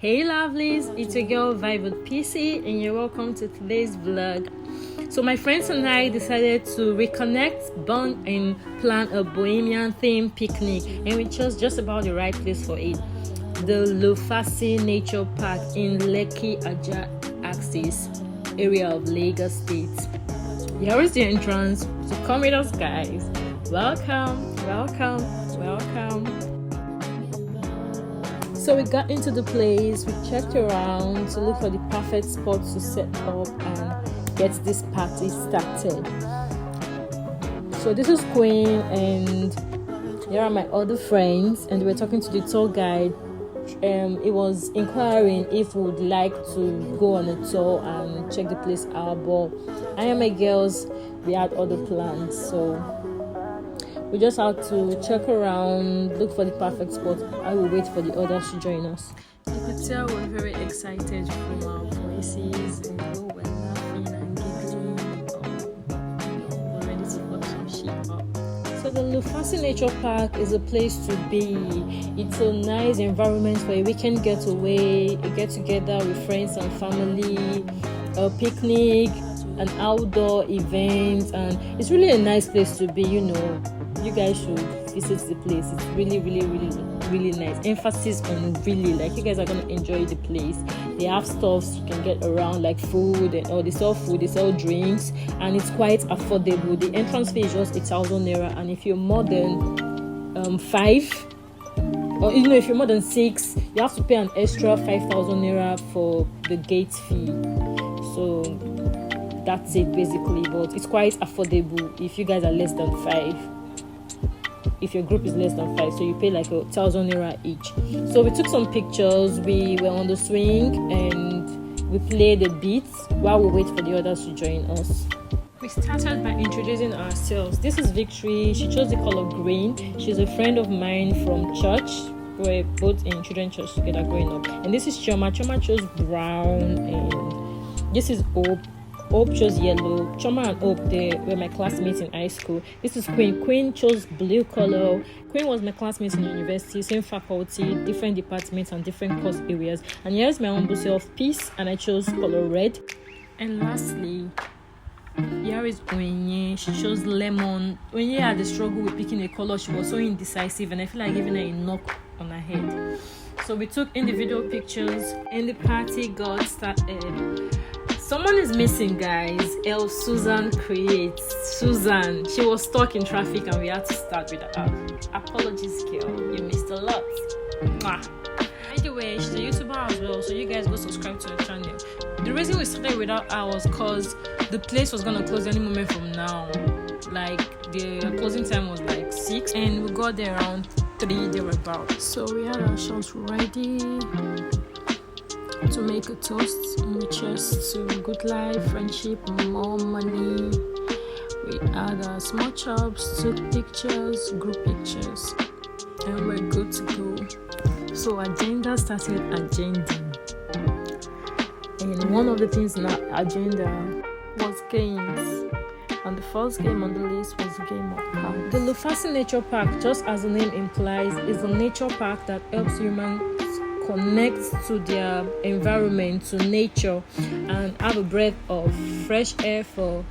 Hey lovelies, it's your girl Vibe with PC and you're welcome to today's vlog. So my friends and I decided to reconnect, bond and plan a Bohemian themed picnic, and we chose just about the right place for it. The LUFASI Nature Park in lekki-ajah axis area of Lagos State. Here is the entrance, so come with us guys. Welcome. So we got into the place, we checked around to look for the perfect spot to set up and get this party started. So this is Queen and here are my other friends, and we're talking to the tour guide. It was inquiring if we would like to go on a tour and check the place out, but I and my girls, we had other plans, so we just had to check around, look for the perfect spot. I will wait for the others to join us. You could tell we're very excited from our voices, and we're laughing and giggling. We're ready to put some shit up. So the LUFASI Nature Park is a place to be. It's a nice environment for a weekend getaway, a get together with friends and family, a picnic, an outdoor event, and it's really a nice place to be. You guys should visit the place. It's really nice. Emphasis on really, like, you guys are gonna enjoy the place. They have stuff you can get around, like food, and they sell food, they sell drinks, and it's quite affordable. The entrance fee is just 1,000 naira, and if you're more than 5, or if you're more than 6, you have to pay an extra 5,000 naira for the gate fee. So that's it basically, but it's quite affordable if you guys are less than 5. If your group is less than 5, so you pay like 1,000 naira each. So we took some pictures, we were on the swing and we played the beats while we wait for the others to join us. We started by introducing ourselves. This is Victory. She chose the color green. She's a friend of mine from church. We were both in children's church together growing up. And this is Choma. Choma chose brown, and this is Hope. Hope chose yellow. Choma and Hope, they were my classmates in high school. This is Queen. Queen chose blue color. Queen was my classmate in university, same faculty, different departments and different course areas. And here's my humble self, Peace, and I chose color red. And lastly, here is Onye. She chose lemon. Onye had a struggle with picking a color. She was so indecisive, and I feel like giving her a knock on her head. So we took individual pictures, and the party got started. Someone is missing, guys. Susan creates. Susan, she was stuck in traffic and we had to start with her. Apologies, girl. You missed a lot. Mwah. Anyway, she's a YouTuber as well, so you guys go subscribe to her channel. The reason we started without her was because the place was gonna close any moment from now. Like, the closing time was like 6, and we got there around 3 thereabouts. So we had our shots ready to make a toast, and we cheers to good life, friendship, more money. We had our small chops, took pictures, group pictures, and we're good to go. So agenda started agending, and one of the things in our agenda was games, and the first game on the list was the game of cards. The LUFASI Nature Park, just as the name implies, is a nature park that helps humans connect to their environment, to nature, and have a breath of fresh air for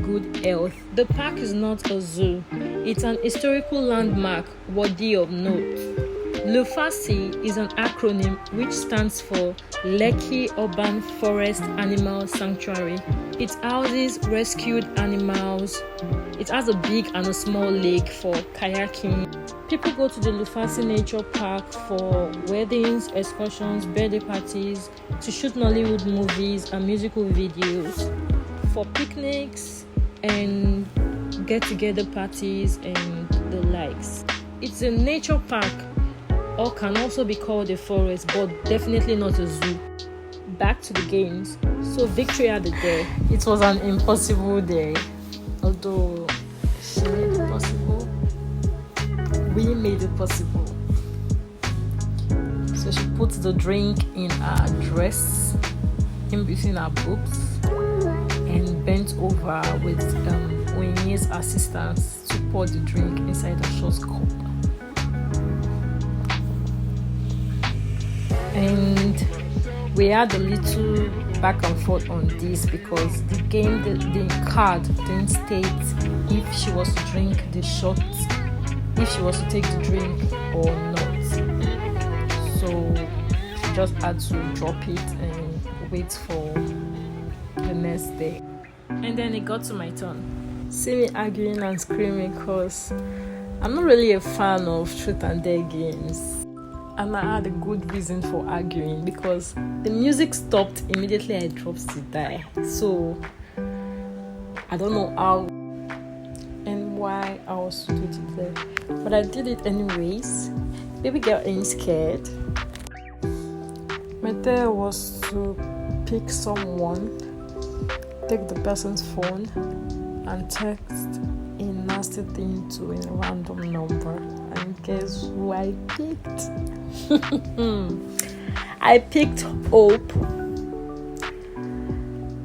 good health. The park is not a zoo. It's an historical landmark worthy of note. LUFASI is an acronym which stands for Lekki Urban Forest Animal Sanctuary. It houses rescued animals. It has a big and a small lake for kayaking. People go to the LUFASI Nature Park for weddings, excursions, birthday parties, to shoot Nollywood movies and musical videos, for picnics and get-together parties and the likes. It's a nature park, or can also be called a forest, but definitely not a zoo. Back to the games. So Victory had the day. It was an impossible day, although she made it possible. We made it possible. So she put the drink in her dress, in between her boobs, and bent over with Onye's assistance to pour the drink inside a short cup. And we had a little back and forth on this because the game, the card didn't state if she was to drink the shot, if she was to take the drink or not. So she just had to drop it and wait for the next day. And then it got to my turn. See me arguing and screaming because I'm not really a fan of truth and dare games. And I had a good reason for arguing because the music stopped immediately I dropped the die. So I don't know how and why I was to do it there, but I did it anyways. Baby girl ain't scared. My dare was to pick someone, take the person's phone and text a nasty thing to a random number. And guess who I picked? I picked Hope,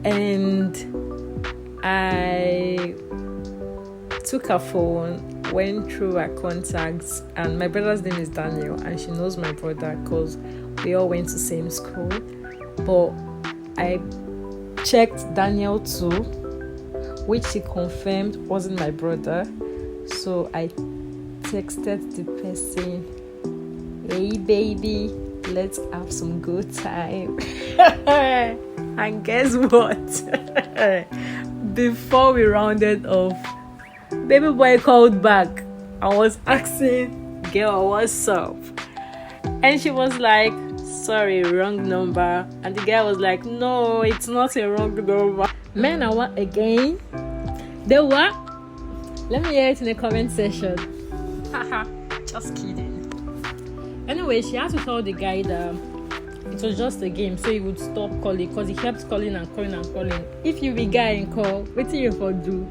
and I took her phone, went through her contacts, and my brother's name is Daniel, and she knows my brother because we all went to same school. But I checked Daniel too, which she confirmed wasn't my brother. So I texted the person, "Hey baby, let's have some good time." And guess what? Before we rounded off, baby boy called back. I was asking, "Girl, what's up?" And she was like, "Sorry, wrong number." And the guy was like, "No, it's not a wrong number." Man, I want again. The what? Let me hear it in the comment section. Just kidding. Anyway, she had to tell the guy that it was just a game, so he would stop calling because he kept calling and calling and calling. If you be guy and call, what do you for do?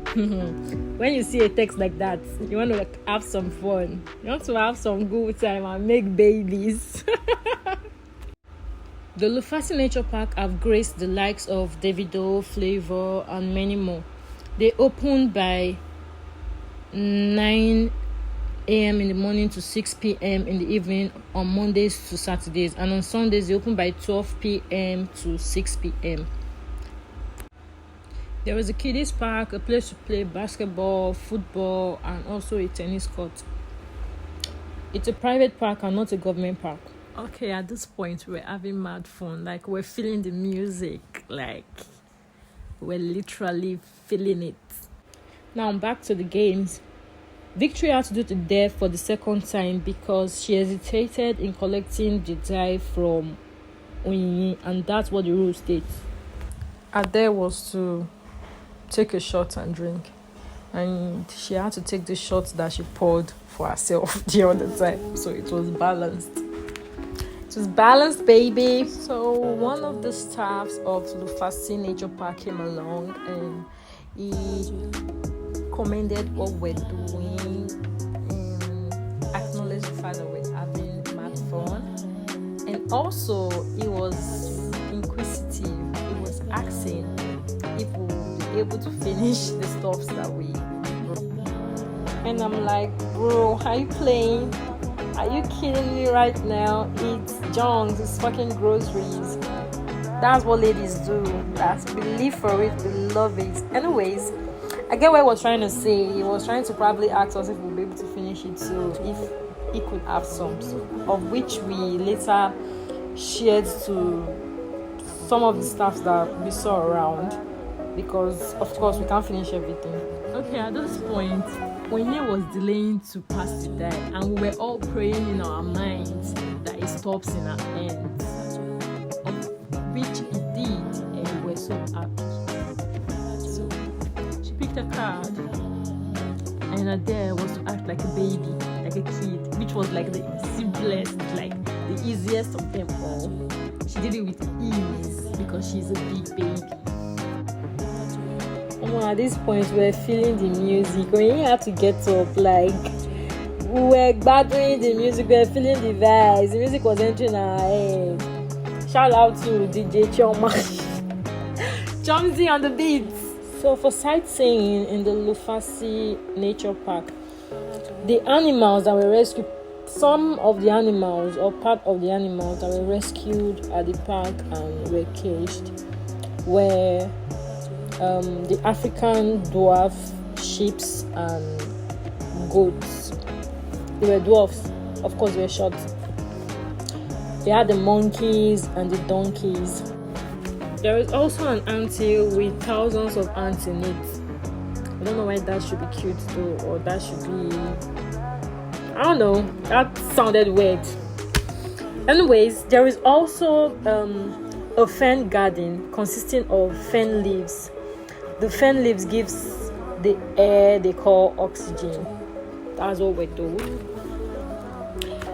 When you see a text like that, you want to have some fun. You want to have some good time and make babies. The LUFASI Nature Park have graced the likes of Davido, Flavor, and many more. They opened by 9 a.m. in the morning to 6 p.m. in the evening on Mondays to Saturdays, and on Sundays they open by 12 p.m. to 6 p.m. There was a kiddies park, a place to play basketball, football, and also a tennis court. It's a private park and not a government park. Okay, at this point we're having mad fun, like we're feeling the music, like we're literally feeling it. Now back to the games. Victory had to do the dare for the second time because she hesitated in collecting the die from Onyinye, and that's what the rule states. Her dare was to take a shot and drink, and she had to take the shot that she poured for herself the other time, so it was balanced. It was balanced, baby. So one of the staffs of LUFASI Nature Park came along and he commended what we're doing and acknowledged the fact that we're having mad fun. And also, he was inquisitive. He was asking if we will be able to finish the stuffs that we brought. And I'm like, bro, are you playing? Are you kidding me right now? It's junks, it's fucking groceries. That's what ladies do. We live for it, we love it. Anyways, I get what he was trying to say. He was trying to probably ask us if we'll be able to finish it too, if he could have some, of which we later shared to some of the staffs that we saw around, because of course we can't finish everything. Okay, at this point, Onyinye was delaying to pass the die, and we were all praying in our minds that it stops in our end, of which it did, and we were so happy. So she picked a card, and her dare was to act like a baby, like a kid, which was like the simplest, like the easiest of them all. She did it with ease because she's a big baby. At this point, we're feeling the music. We had to get up, like we were battling the music, we were feeling the vibes. The music was entering our head. Shout out to DJ Choma. Chomzy on the beats. So for sightseeing in the LUFASI Nature Park, the animals that were rescued some of the animals or part of the animals that were rescued at the park and were caged were the African dwarf sheep and goats. They were dwarfs, of course. They were short. They had the monkeys and the donkeys. There is also an anthill with thousands of ants in it. I don't know why that should be cute though, or that should be, I don't know, that sounded weird. Anyways, there is also a fern garden consisting of fern leaves. The fern leaves gives the air they call oxygen. That's what we're told.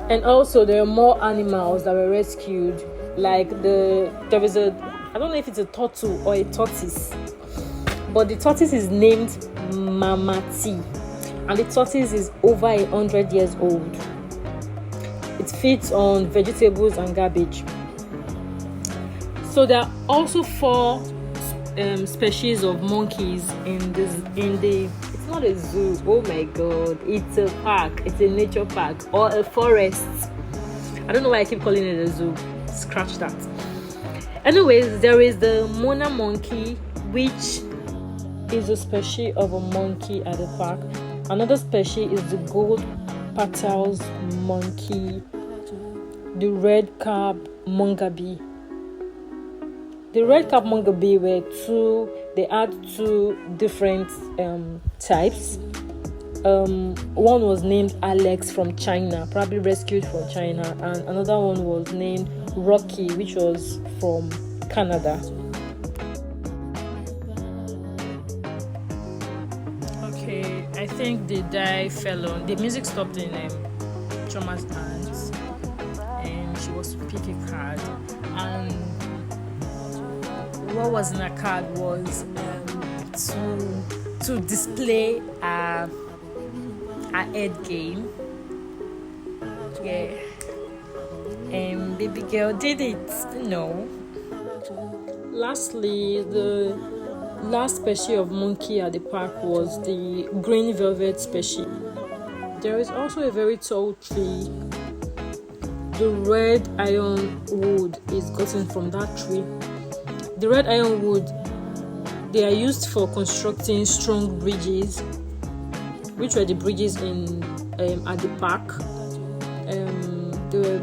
And also there are more animals that were rescued, like there is a, I don't know if it's a turtle or a tortoise, but the tortoise is named Mamati, and the tortoise is over 100 years old. It feeds on vegetables and garbage. So there are also 4 species of monkeys in the it's not a zoo, oh my god, it's a park, it's a nature park or a forest. I don't know why I keep calling it a zoo. Scratch that. Anyways, there is the Mona monkey, which is a species of a monkey at the park. Another species is the gold petals monkey, the red cap mongaby. The red cap mongaby they had 2 different types. One was named Alex from China, probably rescued from China, and another one was named Rocky, which was from Canada. Okay, I think the die fell on. The music stopped in Choma's hands, and she was to pick a card. And what was in her card was to display her head game. Yeah. And baby girl did it. No. Lastly, the last species of monkey at the park was the green velvet species. There is also a very tall tree. The red ironwood is gotten from that tree. The red ironwood, they are used for constructing strong bridges, which were the bridges in at the park. They were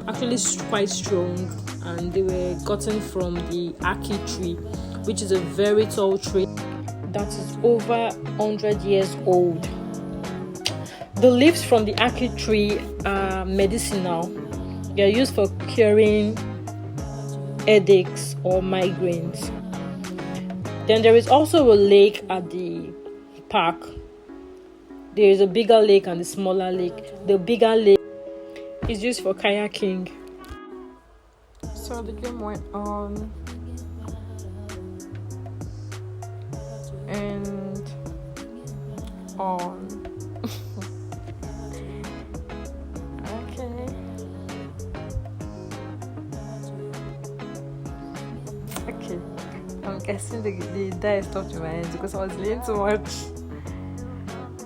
actually quite strong, and they were gotten from the ackee tree, which is a very tall tree that is over 100 years old. The leaves from the ackee tree are medicinal. They are used for curing headaches or migraines. Then there is also a lake at the park. There is a bigger lake and a smaller lake. The bigger lake is used for kayaking. So the game went on and on. Okay, I'm guessing the die stopped in my hands because I was laying too much.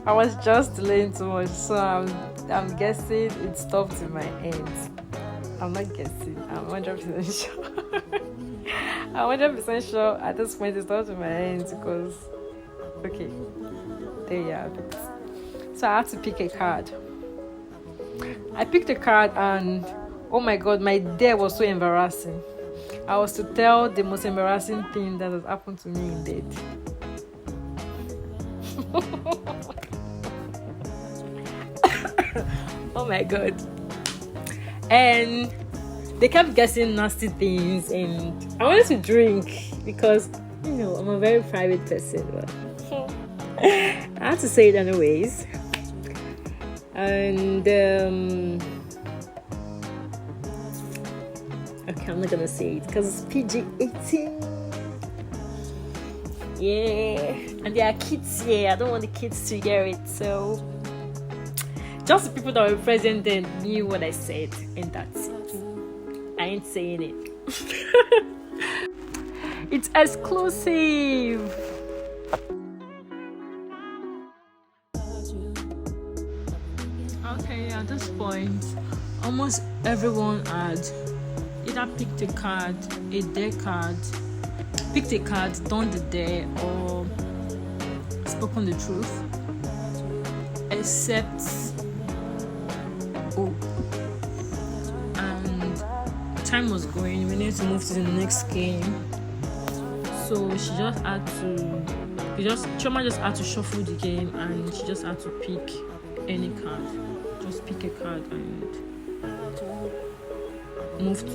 I was just laying too much, so I'm guessing it stopped in my hands. I'm not guessing, I'm 100% sure. I'm 100% sure at this point it stopped in my hands because, okay, there you have it. So I had to pick a card. I picked a card and oh my god, my day was so embarrassing. I was to tell the most embarrassing thing that has happened to me in bed. Oh my god. And they kept guessing nasty things, and I wanted to drink because, you know, I'm a very private person, but I had to say it anyways. And okay, I'm not gonna say it because it's PG-18. Yeah, and there are kids here. I don't want the kids to hear it, so just the people that were present then knew what I said, and that's it. I ain't saying it. It's exclusive. Okay, at this point point, almost everyone had either picked a card, a dare card, picked a card, done the dare, or spoken the truth, except Hope. And time was going, we needed to move to the next game. So she just had to, Chioma just had to shuffle the game, and she just had to pick any card. Just pick a card and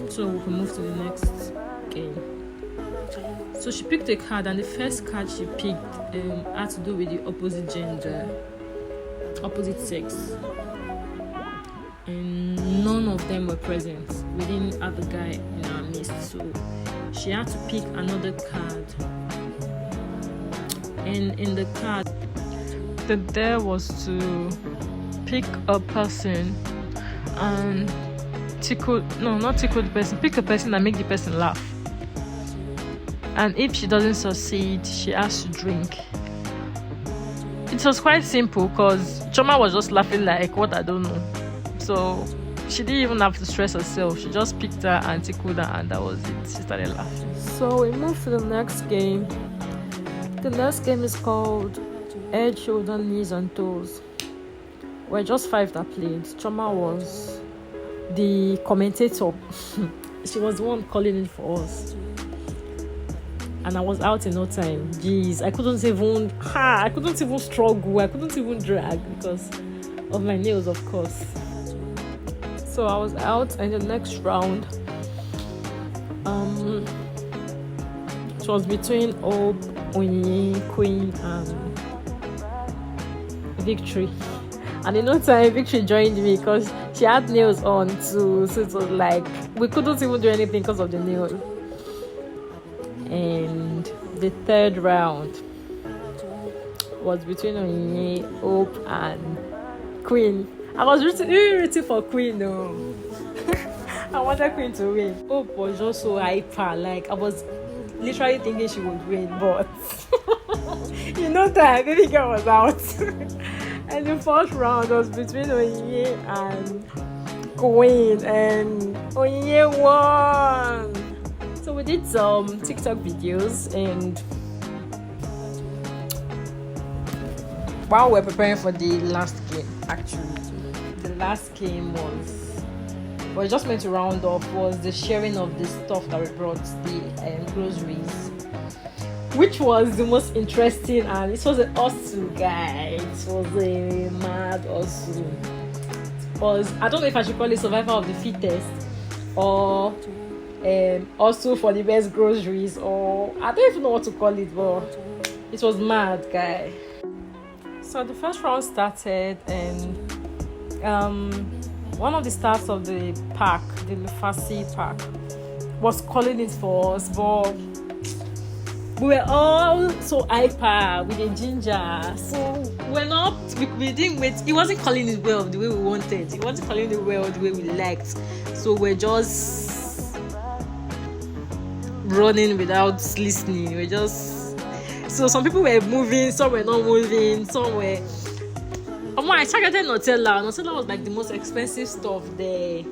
so we can move to the next game. So she picked a card, and the first card she picked had to do with the opposite gender, opposite sex, and none of them were present. We didn't have a guy in our midst, so she had to pick another card. And in the card, the dare was to pick a person and pick a person and make the person laugh. And if she doesn't succeed, she has to drink. It was quite simple because Chioma was just laughing like, what, I don't know. So she didn't even have to stress herself. She just picked her and tickled her, and that was it. She started laughing. So we moved to the next game. The next game is called Head, Shoulder, Knees and Toes. We're just 5 that played. Chioma was the commentator. She was the one calling it for us. And I was out in no time. Jeez, I couldn't even struggle. I couldn't even drag because of my nails, of course. So I was out in the next round. It was between Hope, Onyinye, Queen, and Victory. And in no time, Victory joined me because she had nails on too. So it was like we couldn't even do anything because of the nails. And the third round was between Onyinye, Hope, and Queen. I was really rooting for Queen though. I wanted Queen to win. Hope was just so hyper, like I was literally thinking she would win, but you know that baby girl was out. And the first round was between Onyinye and Queen, and Onyinye won. So we did some TikTok videos, and while we're preparing for the last game, actually, the last game was just meant to round off was the sharing of the stuff that we brought, the groceries, which was the most interesting, and it was an hustle, guys. It was a mad hustle. It was, I don't know if I should call it survival of the fittest or also for the best groceries, or I don't even know what to call it, but it was mad, guy. So the first round started, and one of the staffs of the park, the LUFASI park, was calling it for us, but we were all so hyper with the ginger, so we didn't wait. He wasn't calling it well the way we wanted. He wasn't calling it well the way we liked, so we're just running without listening. So some people were moving, some were not moving, some were. I targeted Nutella. Nutella was like the most expensive stuff there.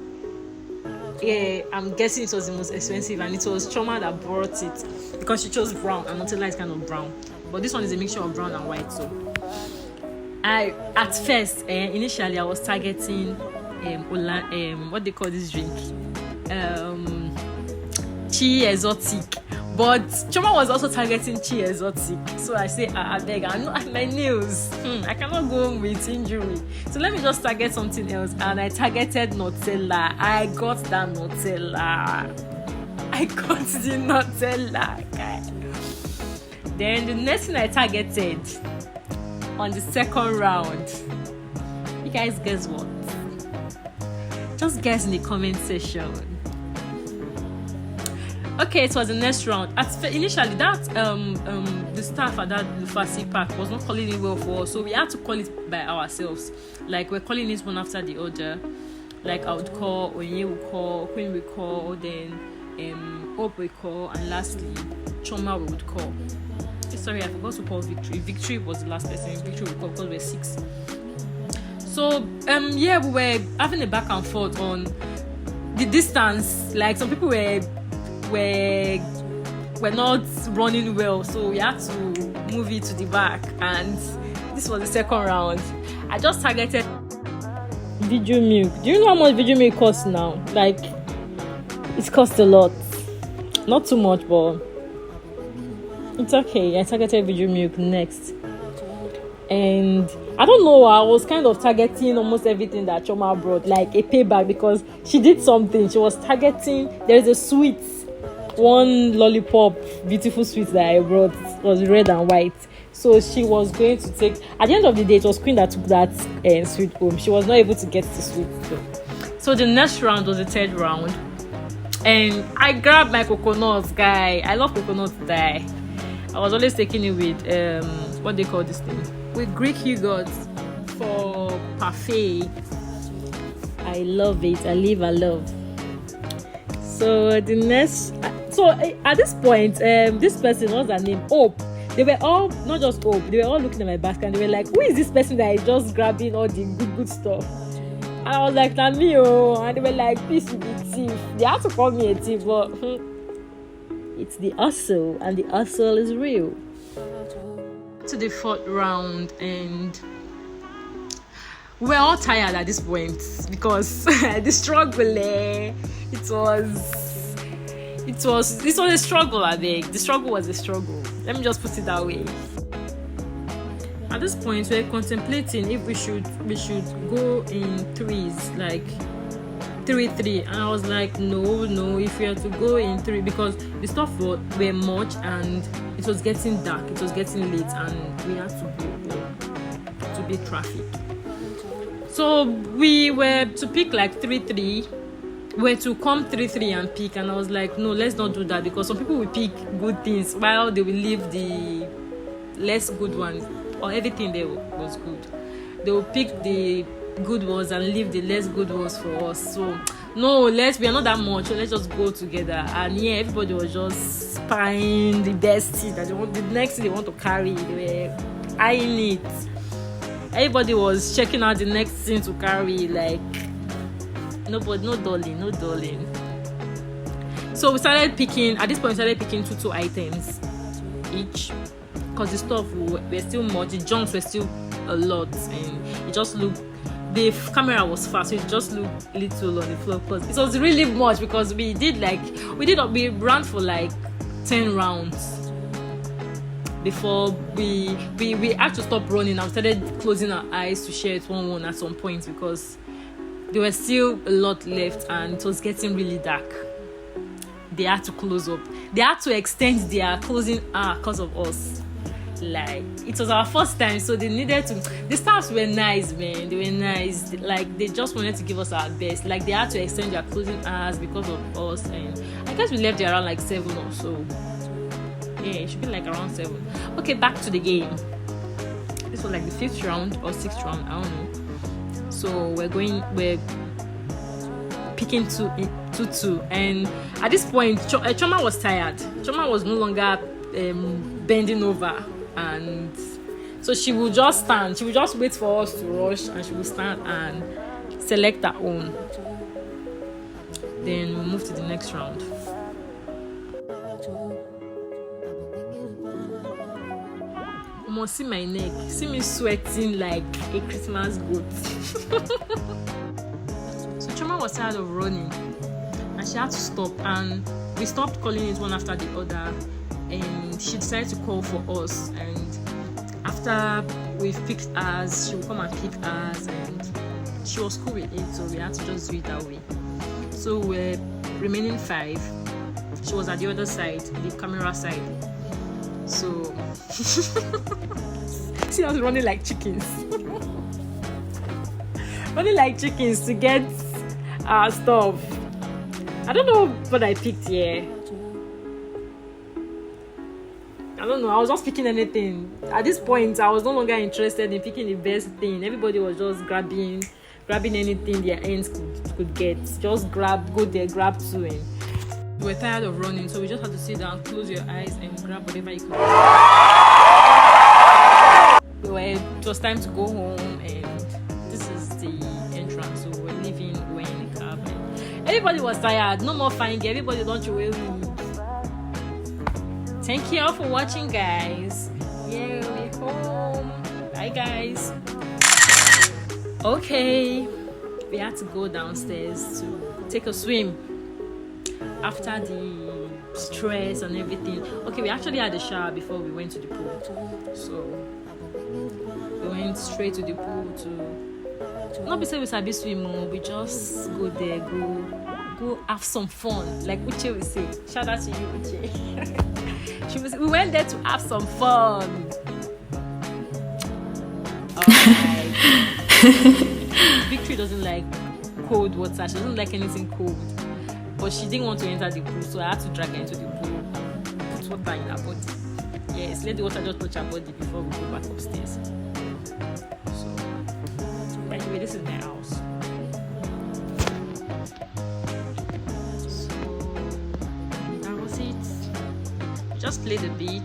Yeah, I'm guessing it was the most expensive, and it was Chioma that brought it because she chose brown, and Nutella is kind of brown, but this one is a mixture of brown and white. So at first, initially I was targeting what they call this drink, Chi Exotic, but Chioma was also targeting Chi Exotic. So I say, I beg, I'm not at my nails. I cannot go home with injury. So let me just target something else. And I targeted Nutella. I got that Nutella. Okay. Then the next thing I targeted on the second round. You guys guess what? Just guess in the comment section. Okay, it was the next round. Initially, that the staff at that LUFASI park was not calling it well for us, so we had to call it by ourselves. Like we're calling it one after the other. Like I would call, Onyinye would call, Queen would call, then Hope would call, and lastly Chioma would call. Sorry, I forgot to call Victory. Victory was the last person. Victory would call because we're 6. So yeah, we were having a back and forth on the distance. Like some people were not running well, so we had to move it to the back, and this was the second round. I just targeted video milk. Do you know how much video milk costs now? Like, it costs a lot. Not too much, but it's okay. I targeted video milk next. And I don't know, I was kind of targeting almost everything that Choma brought, like a payback, because she did something. She was targeting, there's a sweet, one lollipop, beautiful sweet that I brought, was red and white. So she was going to take, at the end of the day, it was Queen that took that sweet home. She was not able to get the sweet though. So the next round was the third round. And I grabbed my coconuts, guy. I love coconuts, guy. I was always taking it with, what they call this thing? With Greek yogurt for parfait. I love it. I love. So the next, so at this point, this person, what's her name? Hope. They were all, not just Hope, they were all looking at my basket and they were like, who is this person that is just grabbing all the good stuff? And I was like, nah, me, oh. And they were like, please, you be thief. They had to call me a thief, but it's the hustle, and the hustle is real. To the fourth round, and we're all tired at this point because the struggle, it was a struggle. I think the struggle was a struggle. Let me just put it that way. At this point, we're contemplating if we should go in threes, like 3-3, and I was like, no, if we are to go in 3, because the stuff were much and it was getting dark, it was getting late, and we had to go to beat traffic. So we were to pick like 3-3. Were to come 3-3 and pick, and I was like, no, let's not do that, because some people will pick good things while they will leave the less good ones, or everything there was good. They will pick the good ones and leave the less good ones for us. So no, we are not that much, so let's just go together. And yeah, everybody was just spying the best thing that they want, the next thing they want to carry. They were eyeing it. Everybody was checking out the next thing to carry, like no darling. So we started picking, at this point we started picking two items each, because the stuff were still much, the junks were still a lot, and it just looked, the camera was fast, so it just looked little on the floor, because it was really much, because we ran for like 10 rounds before we had to stop running and started closing our eyes to share it 1-1 at some point, because there was still a lot left and it was getting really dark. They had to close up. They had to extend their closing hour because of us. Like, it was our first time, so they needed to. The staffs were nice, man. They were nice. Like, they just wanted to give us our best. Like, they had to extend their closing hours because of us. And I guess we left there around like 7 or so. Yeah, it should be like around 7. Okay, back to the game. This was like the 5th round or 6th round. I don't know. So we're picking 2-2, and at this point Choma was tired. Choma was no longer bending over, and so she would just stand. She would just wait for us to rush, and she would stand and select her own. Then we'll move to the next round. You must see my neck. See me sweating like a Christmas goat. So Choma was tired of running, and she had to stop. And we stopped calling it one after the other. And she decided to call for us. And after we've picked ours, she would come and pick ours. And she was cool with it, so we had to just do it that way. So we're remaining 5. She was at the other side, the camera side. So see us running like chickens. Running like chickens to get our stuff. I don't know what I picked here. I don't know. I was just picking anything. At this point, I was no longer interested in picking the best thing. Everybody was just grabbing anything their hands could get. Just go there, grab 2, and we were tired of running, so we just had to sit down, close your eyes, and grab whatever you could. It was time to go home, and this is Everybody was tired. No more fine girl. Everybody don't you will. Thank you all for watching, guys. Yeah, we're home. Bye, guys. Okay, we had to go downstairs to take a swim after the stress and everything. Okay, we actually had a shower before we went to the pool, so we went straight to the pool to not be say we sabi swim more. We just go there, go have some fun, like Uche will say. Shout out to you, Uche. We went there to have some fun. Alright. Victory doesn't like cold water. She doesn't like anything cold, but she didn't want to enter the pool, so I had to drag her into the pool, put water in her body. Yes, let the water just touch her body before we go back upstairs. So anyway, this is my house. So that was it. Just played a bit,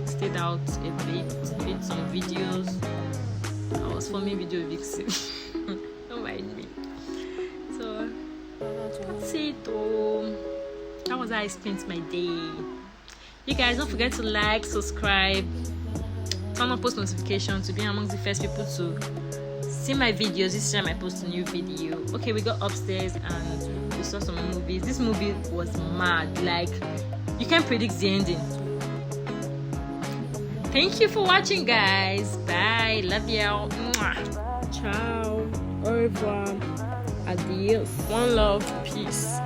stayed out a bit, did some videos. I was filming video vixen. Don't mind me. So that's it. That was how I spent my day. You guys don't forget to like, subscribe, turn on post notifications to be among the first people to see my videos each time I post a new video. Okay, we got upstairs and we saw some movies. This movie was mad. Like, you can't predict the ending. Thank you for watching, guys. Bye. Love you. Mwah. Ciao. Au revoir. Adios. One love. Peace.